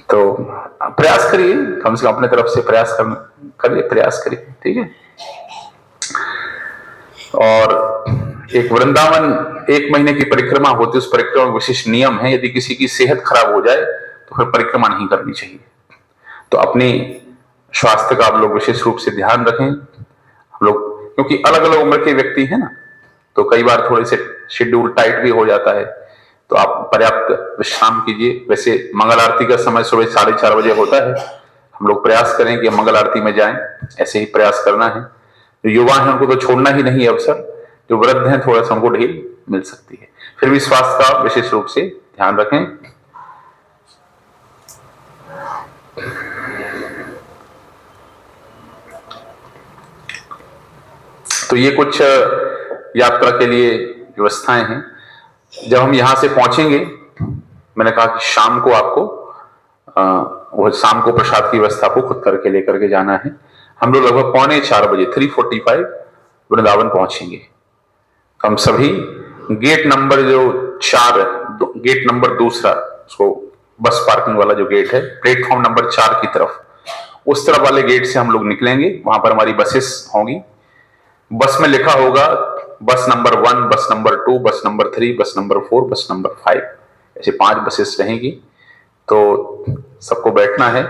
तो प्रयास करिए, कम से कम अपने तरफ से प्रयास करिए, प्रयास करिए, ठीक है। और एक वृंदावन 1 महीने की परिक्रमा होती है, उस परिक्रमा में विशेष नियम है, यदि किसी की सेहत खराब हो जाए तो फिर परिक्रमा नहीं करनी चाहिए। तो अपनी स्वास्थ्य का आप लोग विशेष रूप से ध्यान रखें। हम लोग क्योंकि अलग अलग उम्र के व्यक्ति हैं ना, तो कई बार थोड़े से शेड्यूल टाइट भी हो जाता है, तो आप पर्याप्त विश्राम कीजिए। वैसे मंगल आरती का समय सुबह 4:30 बजे होता है, हम लोग प्रयास करें कि मंगल आरती में जाएं, ऐसे ही प्रयास करना है। जो युवा हैं उनको तो छोड़ना ही नहीं है अवसर, जो वृद्ध हैं थोड़ा सा उनको ढील मिल सकती है। फिर भी स्वास्थ्य का विशेष रूप से ध्यान रखें। तो ये कुछ यात्रा के लिए व्यवस्थाएं हैं। जब हम यहां से पहुंचेंगे, मैंने कहा कि शाम को आपको वो शाम को प्रसाद की व्यवस्था को खुद करके लेकर के जाना है। हम लोग लगभग 3:45 बजे 3:45 वृंदावन पहुंचेंगे। हम सभी गेट नंबर जो 4, गेट नंबर 2, उसको बस पार्किंग वाला जो गेट है, प्लेटफॉर्म नंबर 4 की तरफ, उस तरफ वाले गेट से हम लोग निकलेंगे। वहां पर हमारी बसेस होंगी, बस में लिखा होगा बस नंबर 1, बस नंबर 2, बस नंबर 3, बस नंबर 4, बस नंबर 5, ऐसे 5 बसेस रहेंगी। तो सबको बैठना है।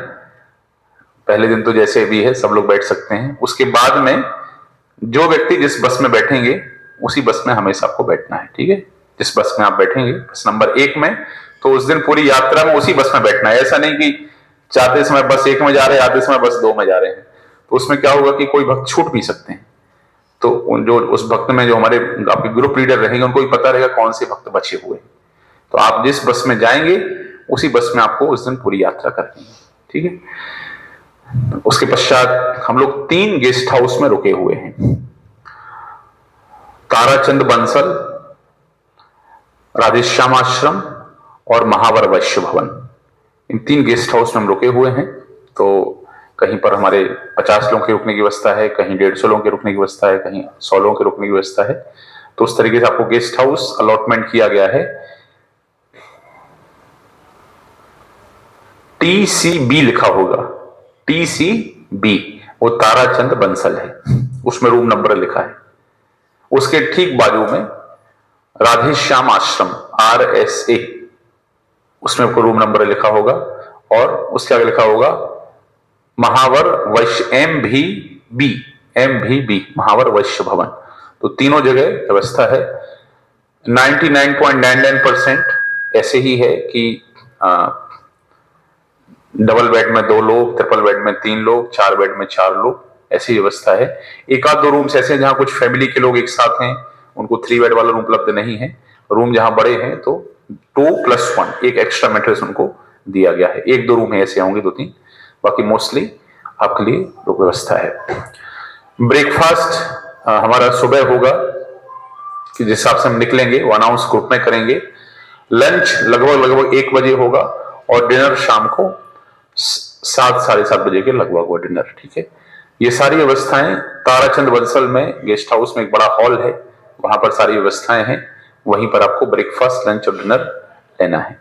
पहले दिन तो जैसे भी है सब लोग बैठ सकते हैं। उसके बाद में जो व्यक्ति जिस बस में बैठेंगे उसी बस में हमेशा आपको बैठना है, ठीक है। जिस बस में आप बैठेंगे बस नंबर 1 में, तो उस दिन पूरी यात्रा में उसी बस में बैठना है। ऐसा नहीं कि जाते समय बस 1 में जा रहे हैं, आते समय बस 2 में जा रहे हैं, तो उसमें क्या होगा कि कोई भक्त छूट भी सकते हैं। तो जो उस भक्त में जो हमारे आपके ग्रुप लीडर रहेंगे उनको भी पता रहेगा कौन से भक्त बचे हुए। तो आप जिस बस में जाएंगे उसी बस में आपको उस दिन पूरी यात्रा करनी है, ठीक है। उसके पश्चात हम लोग 3 गेस्ट हाउस में रुके हुए हैं, ताराचंद बंसल, राधेश्याम आश्रम और महावर वैश्य भवन। इन 3 गेस्ट हाउस में हम रुके हुए हैं। तो कहीं पर हमारे 50 लोगों के रुकने की व्यवस्था है, कहीं 150 लोगों के रुकने की व्यवस्था है, कहीं 100 लोगों के रुकने की व्यवस्था है। तो उस तरीके से आपको गेस्ट हाउस अलॉटमेंट किया गया है। TCB लिखा होगा, TCB, वो ताराचंद बंसल है, उसमें रूम नंबर लिखा है। उसके ठीक बाजू में राधे श्याम आश्रम RSA, उसमें आपको रूम नंबर लिखा होगा, और उसके आगे लिखा होगा महावर वैश्य MVB महावर वैश्य भवन। तो तीनों जगह व्यवस्था है। 99.99% ऐसे ही है कि डबल बेड में 2 लोग, ट्रिपल बेड में 3 लोग, 4 बेड में 4 लोग, ऐसी व्यवस्था है। एक आध 2 रूम्स ऐसे हैं जहां कुछ फैमिली के लोग एक साथ हैं, उनको 3 बेड वाला रूम उपलब्ध नहीं है। रूम जहां बड़े हैं तो 2+1 एक एक्स्ट्रा मैट्रेस उनको दिया गया है। 1-2 रूम ऐसे होंगे, 2-3, बाकी मोस्टली आपके लिए व्यवस्था है। ब्रेकफास्ट हमारा सुबह होगा कि जिस हिसाब से हम निकलेंगे वो अनाउंस ग्रुप में करेंगे। लंच लगभग 1 बजे होगा, और डिनर शाम को 7 साढ़े 7 बजे के लगभग वो डिनर। ठीक है, ये सारी व्यवस्थाएं ताराचंद बंसल में गेस्ट हाउस में एक बड़ा हॉल है, वहां पर सारी व्यवस्थाएं हैं। वहीं पर आपको ब्रेकफास्ट, लंच और डिनर लेना है।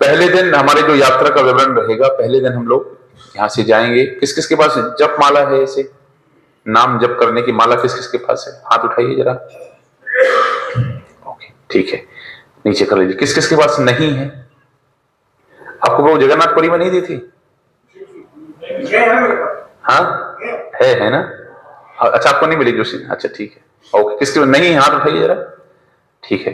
पहले दिन हमारे जो यात्रा का विवरण रहेगा, पहले दिन हम लोग यहां से जाएंगे। किस किस के पास जप माला है? ऐसे नाम जप करने की माला किस किस के पास है? हाथ उठाइए जरा। ओके, ठीक है, नीचे कर लीजिए। किस किस के पास नहीं है? आपको वो जगन्नाथपुरी में नहीं दी थी? हाँ है ना? अच्छा, आपको नहीं मिली जोशी? अच्छा ठीक है, ओके। किसके नहीं, हाथ उठाइए जरा। ठीक है,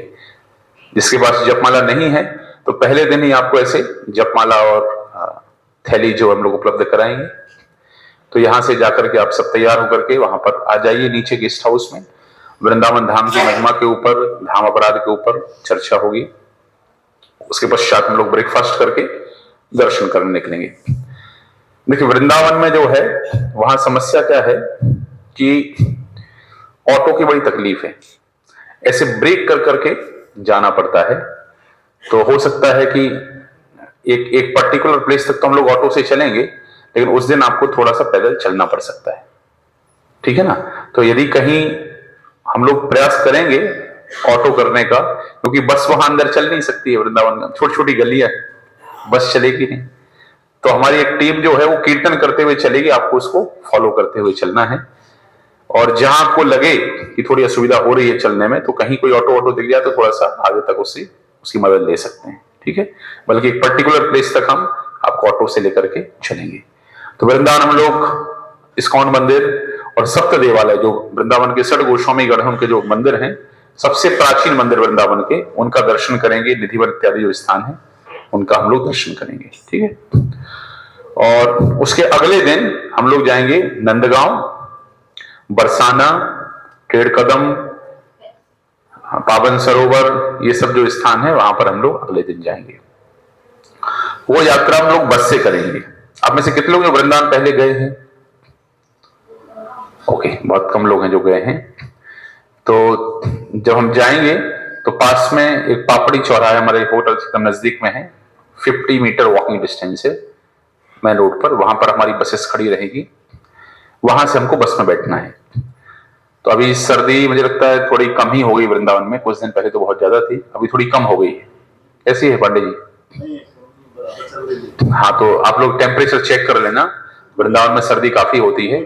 जिसके पास जपमाला नहीं है तो पहले दिन ही आपको ऐसे जपमाला और थैली जो हम लोग उपलब्ध कराएंगे। तो यहां से जाकर के आप सब तैयार होकर के वहां पर आ जाइए नीचे गेस्ट हाउस में। वृंदावन धाम की महिमा के ऊपर, धाम अपराध के ऊपर चर्चा होगी। उसके पश्चात हम लोग ब्रेकफास्ट करके दर्शन करने निकलेंगे। देखिए, वृंदावन में जो है वहां समस्या क्या है कि ऑटो की बड़ी तकलीफ है, ऐसे ब्रेक कर करके जाना पड़ता है। तो हो सकता है कि एक पर्टिकुलर प्लेस तक तो हम लोग ऑटो से चलेंगे, लेकिन उस दिन आपको थोड़ा सा पैदल चलना पड़ सकता है। ठीक है ना? तो यदि कहीं हम लोग प्रयास करेंगे ऑटो करने का, क्योंकि बस वहां अंदर चल नहीं सकती है, वृंदावन में छोटी छोटी गलियां है, बस चलेगी नहीं। तो हमारी एक टीम जो है वो कीर्तन करते हुए चलेगी, आपको उसको फॉलो करते हुए चलना है। और जहां आपको लगे कि थोड़ी असुविधा हो रही है चलने में, तो कहीं कोई ऑटो दिख जाए तो थोड़ा सा आगे तक उसकी मदद ले सकते हैं। ठीक है, बल्कि एक पर्टिकुलर प्लेस तक हम आपको ऑटो से लेकर के चलेंगे। तो वृंदावन हम लोग इस्कॉन मंदिर और सप्त देवालय, जो वृंदावन के 6 गोस्वामी गण उनके जो मंदिर हैं, सबसे प्राचीन मंदिर वृंदावन के, उनका दर्शन करेंगे। निधिवन इत्यादि जो स्थान है उनका हम लोग दर्शन करेंगे। ठीक है, और उसके अगले दिन हम लोग जाएंगे नंदगांव, बरसाना, टेढ़ कदम, पावन सरोवर, ये सब जो स्थान है वहां पर हम लोग अगले दिन जाएंगे। वो यात्रा हम लोग बस से करेंगे। आप में से कितने लोग वृंदावन पहले गए हैं? ओके, बहुत कम लोग हैं जो गए हैं। तो जब हम जाएंगे तो पास में एक पापड़ी चौराहा है, हमारे होटल से एकदम नजदीक में है, 50 मीटर वॉकिंग डिस्टेंस है मेन रोड पर। वहां पर हमारी बसेस खड़ी रहेगी, वहां से हमको बस में बैठना है। तो अभी सर्दी मुझे लगता है थोड़ी कम ही हो गई वृंदावन में, कुछ दिन पहले तो बहुत ज्यादा थी, अभी थोड़ी कम हो गई है। कैसी है पांडे जी? हाँ, तो आप लोग टेम्परेचर चेक कर लेना, वृंदावन में सर्दी काफी होती है।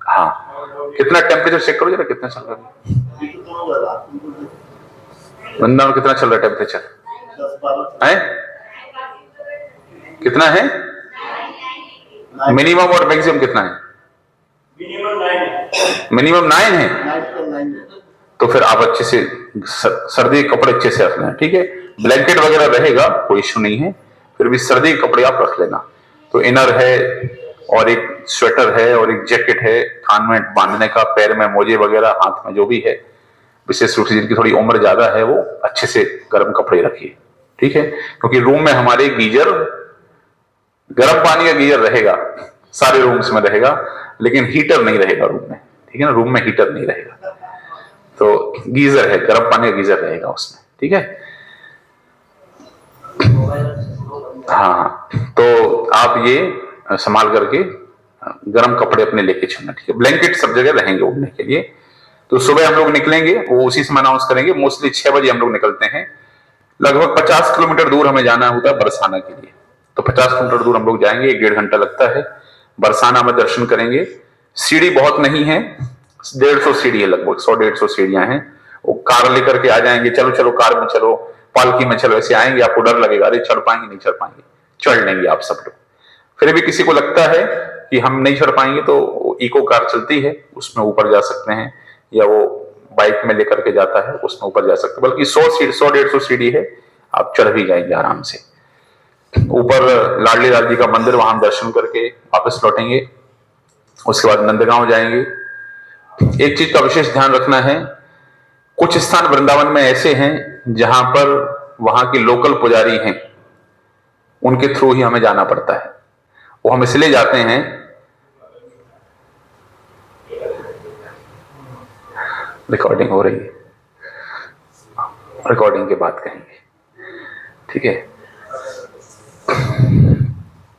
हाँ, कितना टेम्परेचर चेक करो जरा, कितना चल रहा है वृंदावन? कितना चल रहा है टेम्परेचर है? कितना है मिनिमम और मैक्सिमम कितना है? मिनिमम 9 है। तो फिर आप अच्छे से सर्दी के कपड़े अच्छे से रख लेना। ठीक है, ब्लैंकेट वगैरह रहेगा, कोई इश्यू नहीं है, फिर भी सर्दी के कपड़े आप रख लेना। तो इनर है और एक स्वेटर है और एक जैकेट है, कान में बांधने का, पैर में मोजे वगैरह, हाथ में जो भी है, विशेष रूप से जिनकी थोड़ी उम्र ज्यादा है वो अच्छे से गर्म कपड़े रखिए। ठीक है, क्योंकि रूम में हमारे गीजर, गर्म पानी का गीजर रहेगा, सारे रूम्स में रहेगा, लेकिन हीटर नहीं रहेगा रूम में। ठीक है ना, रूम में हीटर नहीं रहेगा, तो गीजर है, गर्म पानी का गीजर रहेगा उसमें। ठीक है, हाँ, तो आप ये संभाल करके गर्म कपड़े अपने लेके चलना। ठीक है, ब्लैंकेट सब जगह रहेंगे उड़ने के लिए। तो सुबह हम लोग निकलेंगे, वो उसी समय अनाउंस करेंगे। मोस्टली 6 बजे हम लोग निकलते हैं, लगभग 50 किलोमीटर दूर हमें जाना होता है बरसाना के लिए। तो 50 किलोमीटर दूर हम लोग जाएंगे, 1-1.5 घंटा लगता है। बरसाना में दर्शन करेंगे। सीढ़ी बहुत नहीं है, 150 सीढ़ी है, लगभग 100-150 सीढ़ियां हैं। वो कार लेकर के आ जाएंगे, चलो चलो कार में चलो, पालकी में चलो, ऐसे आएंगे, आपको डर लगेगा, अरे चढ़ पाएंगे नहीं चढ़ पाएंगे, चढ़ लेंगे आप सब लोग। फिर भी किसी को लगता है कि हम नहीं चढ़ पाएंगे तो इको कार चलती है, उसमें ऊपर जा सकते हैं, या वो बाइक में लेकर के जाता है, उसमें ऊपर जा सकते हैं। बल्कि 100-150 सीढ़ी है, आप चढ़ भी जाएंगे आराम से। ऊपर लाडली लाल जी का मंदिर, वहां दर्शन करके वापस लौटेंगे। उसके बाद नंदगांव जाएंगे। एक चीज का विशेष ध्यान रखना है, कुछ स्थान वृंदावन में ऐसे हैं जहां पर वहां के लोकल पुजारी हैं, उनके थ्रू ही हमें जाना पड़ता है। वो हम इसलिए जाते हैं, रिकॉर्डिंग हो रही है, रिकॉर्डिंग के बाद कहेंगे, ठीक है।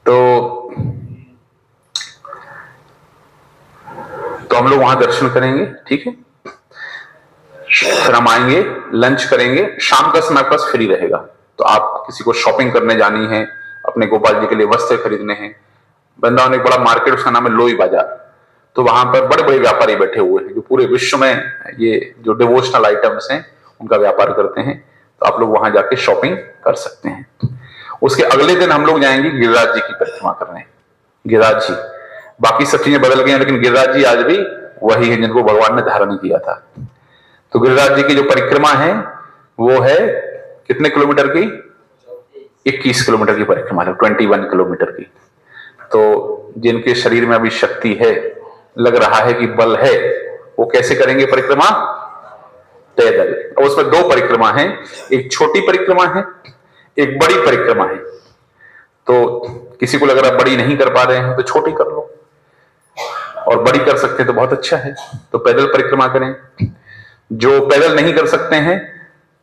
तो हम लोग वहां दर्शन करेंगे, ठीक है। फिर हम आएंगे, लंच करेंगे, शाम का समय आपके पास फ्री रहेगा। तो आप किसी को शॉपिंग करने जानी है, अपने गोपाल जी के लिए वस्त्र खरीदने हैं, वृंदावन एक बड़ा मार्केट, उसका नाम है लोई बाजार। तो वहां पर बड़े बड़े व्यापारी बैठे हुए हैं जो पूरे विश्व में ये जो डिवोशनल आइटम्स हैं उनका व्यापार करते हैं। तो आप लोग वहां जाके शॉपिंग कर सकते हैं। उसके अगले दिन हम लोग जाएंगे गिरिराज जी की परिक्रमा करने। गिरिराज जी, बाकी सब चीजें बदल गई हैं, लेकिन गिरिराज जी आज भी वही है जिनको भगवान ने धारण किया था। तो गिरिराज जी की जो परिक्रमा है वो है कितने किलोमीटर की? 21 किलोमीटर की परिक्रमा है, 21 किलोमीटर की। तो जिनके शरीर में अभी शक्ति है, लग रहा है कि बल है, वो कैसे करेंगे परिक्रमा? पैदल। और उसमें 2 परिक्रमा है, एक छोटी परिक्रमा है, एक बड़ी परिक्रमा है। तो किसी को लग रहा बड़ी नहीं कर पा रहे हैं तो छोटी कर लो, और बड़ी कर सकते हैं तो बहुत अच्छा है, तो पैदल परिक्रमा करें। जो पैदल नहीं कर सकते हैं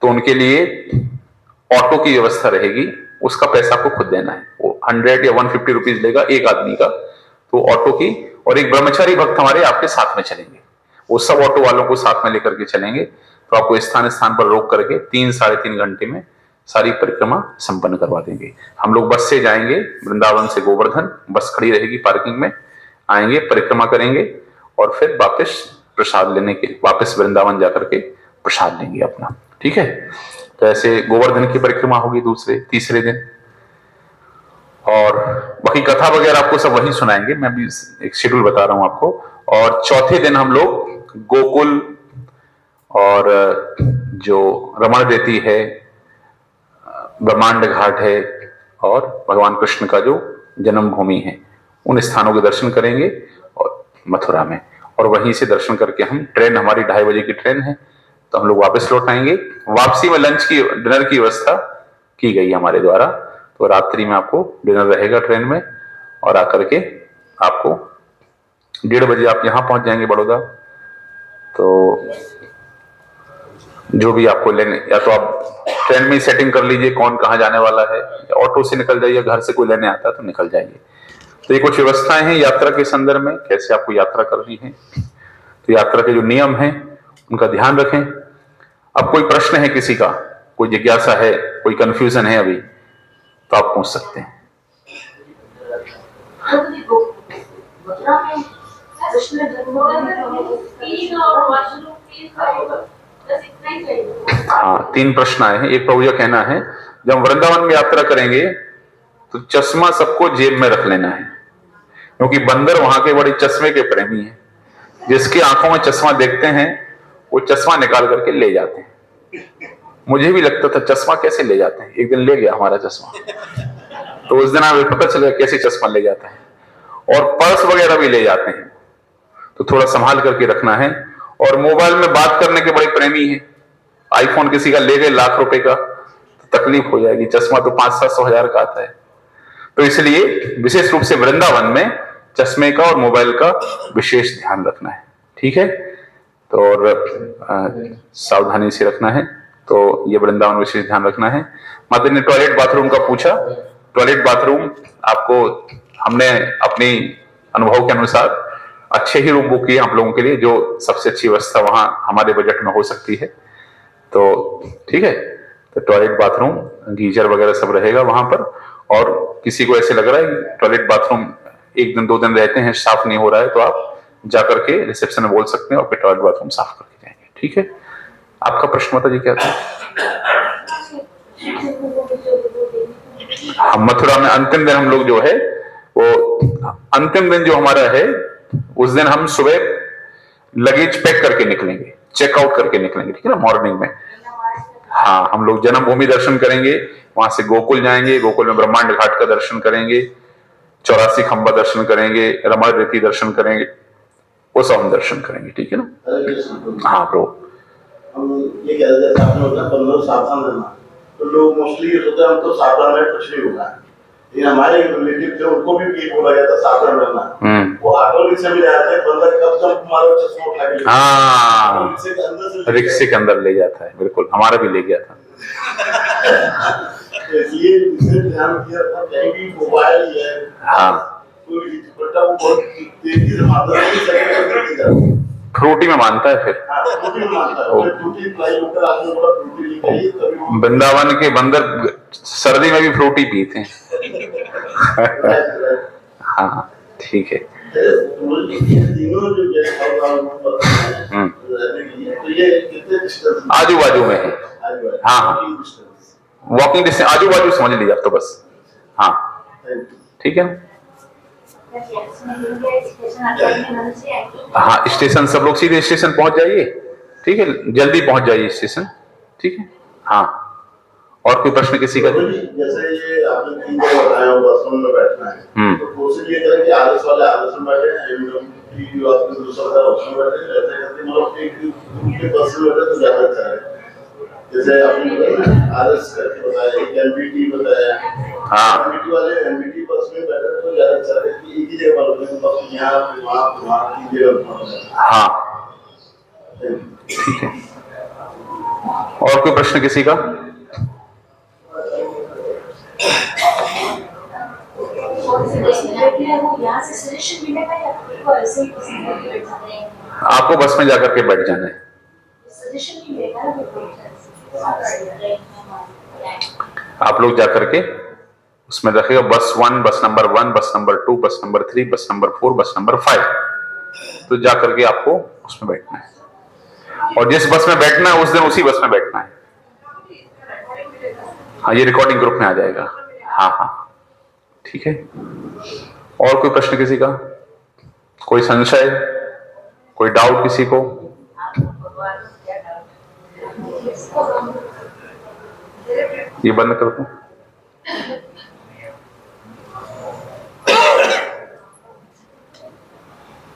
तो उनके लिए ऑटो की व्यवस्था रहेगी, उसका पैसा आपको खुद देना है। वो 100 या 150 रुपीज लेगा एक आदमी का, तो ऑटो की। और एक ब्रह्मचारी भक्त हमारे आपके साथ में चलेंगे, वो सब ऑटो वालों को साथ में लेकर के चलेंगे। तो आपको स्थान स्थान पर रोक करके 3-3.5 घंटे में सारी परिक्रमा संपन्न करवा देंगे। हम लोग बस से जाएंगे, वृंदावन से गोवर्धन, बस खड़ी रहेगी पार्किंग में, आएंगे, परिक्रमा करेंगे, और फिर वापस प्रसाद लेने के, वापस वृंदावन जाकर के प्रसाद लेंगे अपना, ठीक है। तो ऐसे गोवर्धन की परिक्रमा होगी तीसरे दिन। और बाकी कथा वगैरह आपको सब वही सुनाएंगे, मैं भी एक शेड्यूल बता रहा हूं आपको। और चौथे दिन हम लोग गोकुल और जो रमण देती है, ब्रह्मांड घाट है, और भगवान कृष्ण का जो जन्मभूमि है, उन स्थानों के दर्शन करेंगे, और मथुरा में। और वहीं से दर्शन करके हम, ट्रेन हमारी 2:30 बजे की ट्रेन है, तो हम लोग वापस लौट आएंगे। वापसी में लंच की, डिनर की व्यवस्था की गई हमारे द्वारा। तो रात्रि में आपको डिनर रहेगा ट्रेन में, और आकर के आपको 1:30 बजे आप यहां पहुंच जाएंगे बड़ौदा। तो जो भी आपको लेने, या तो आप ट्रेन में सेटिंग कर लीजिए कौन कहां जाने वाला है, या ऑटो से निकल जाइए, घर से कोई लेने आता है तो निकल जाइए। तो ये कुछ व्यवस्थाएं हैं यात्रा के संदर्भ में, कैसे आपको यात्रा करनी है। तो यात्रा के जो नियम हैं उनका ध्यान रखें। अब कोई प्रश्न है किसी का, कोई जिज्ञासा है, कोई कंफ्यूजन है अभी, तो आप पूछ सकते हैं। हाँ, 3 प्रश्न आए हैं। एक प्रभु का कहना है, जब वृंदावन में यात्रा करेंगे तो चश्मा सबको जेब में रख लेना है, क्योंकि बंदर वहां के बड़े चश्मे के प्रेमी हैं। जिसकी आंखों में चश्मा देखते हैं वो चश्मा निकाल करके ले जाते हैं। मुझे भी लगता था चश्मा कैसे ले जाते हैं, एक दिन ले गया हमारा चश्मा, तो उस दिन हमें पता चला कैसे चश्मा ले जाता है। और पर्स वगैरह भी ले जाते हैं, तो थोड़ा संभाल करके रखना है। और मोबाइल में बात करने के बड़े प्रेमी हैं, आईफोन किसी का ले गए लाख रुपए का तो तकलीफ हो जाएगी, चश्मा तो 500-700 हजार का आता है। तो इसलिए विशेष रूप से वृंदावन में चश्मे का और मोबाइल का विशेष ध्यान रखना है, ठीक है। तो और सावधानी से रखना है, तो ये वृंदावन विशेष ध्यान रखना है। माता ने टॉयलेट बाथरूम का पूछा। टॉयलेट बाथरूम आपको हमने अपनी अनुभव के अनुसार अच्छे ही रूम बुक किए आप लोगों के लिए, जो सबसे अच्छी व्यवस्था वहां हमारे बजट में हो सकती है। तो ठीक है, तो टॉयलेट बाथरूम गीजर वगैरह सब रहेगा वहां पर। और किसी को ऐसे लग रहा है कि टॉयलेट बाथरूम 1 दिन 2 दिन रहते हैं साफ नहीं हो रहा है, तो आप जाकर के रिसेप्शन में बोल सकते हैं और फिर टॉयलेट बाथरूम साफ करके जाएंगे। ठीक है, आपका प्रश्न माता जी क्या था? मथुरा में अंतिम दिन हम लोग जो है वो अंतिम दिन जो हमारा है उस दिन हम सुबह लगेज पैक करके निकलेंगे, चेकआउट करके निकलेंगे। ठीक है ना, मॉर्निंग में। हाँ, हम लोग जन्मभूमि दर्शन करेंगे, वहां से गोकुल जाएंगे, गोकुल में ब्रह्मांड घाट का दर्शन करेंगे, 84 खंबा दर्शन करेंगे, रमण रेती दर्शन करेंगे, वो सब हम दर्शन करेंगे। ठीक है ना। हाँ ब्रो, हम ये कह रहे थे आपने होता 15 सावधान रहना, तो लोग मोस्टली ये सोचते हैं हम तो सावधान रहे कुछ नहीं होगा, लेकिन हमारे रिलेटिव थे उनको भी ये बोला गया था सावधान रहना। वो ऑटो रिक्शा में जाते हैं, बंदा कब जब मारो चश्मा उठा के, हाँ, रिक्शे के अंदर ले जाता है, बिल्कुल हमारा भी ले गया था। इसलिए इसे ध्यान दिया था, कहीं भी मोबाइल है, हाँ, कोई दुपट्टा वो बहुत तेजी से मारता है, फ्रूटी में मानता है फिर। वृंदावन के बंदर सर्दी में भी फ्रूटी पीते हैं। हाँ ठीक है। आजू बाजू में है। हाँ हाँ, वॉकिंग डिस्टेंस आजू बाजू समझ लीजिए आप तो बस। हाँ ठीक है। हाँ, स्टेशन सब लोग सीधे स्टेशन पहुंच जाइए। ठीक है, जल्दी पहुंच जाइए स्टेशन। ठीक है। हाँ, और कोई प्रश्न किसी का? जैसे ये आपने 3 जगह बताया बस में बैठना है, तो कोशिश ये करें कि आलस वाले आलस में बैठे, एमडब्ल्यू आपने दूसरा बताया उसमें बैठे, ऐसे करके मतलब एक बस में बैठे तो ज्यादा अच्छा है। जैसे आपने बताया आलस करके बताया, एक एलबीटी बताया। हाँ, एलबीटी वाले एलबीटी बस में बैठे तो ज्यादा अच्छा है कि एक ही जगह पर बैठे, बस यहाँ वहाँ की जगह। हाँ ठीक है। और कोई प्रश्न किसी का? आपको बस में जाकर के बैठ जाना है। आप लोग जाकर के उसमें रखिएगा बस 1, बस नंबर 1, बस नंबर 2, बस नंबर 3, बस नंबर 4, बस नंबर 5। तो जाकर के आपको उसमें बैठना है, और जिस बस में बैठना है उस दिन उसी बस में बैठना है। हाँ, ये रिकॉर्डिंग ग्रुप में आ जाएगा। हाँ हाँ ठीक है। और कोई प्रश्न किसी का? कोई संशय, कोई डाउट किसी को? ये बंद कर दूं?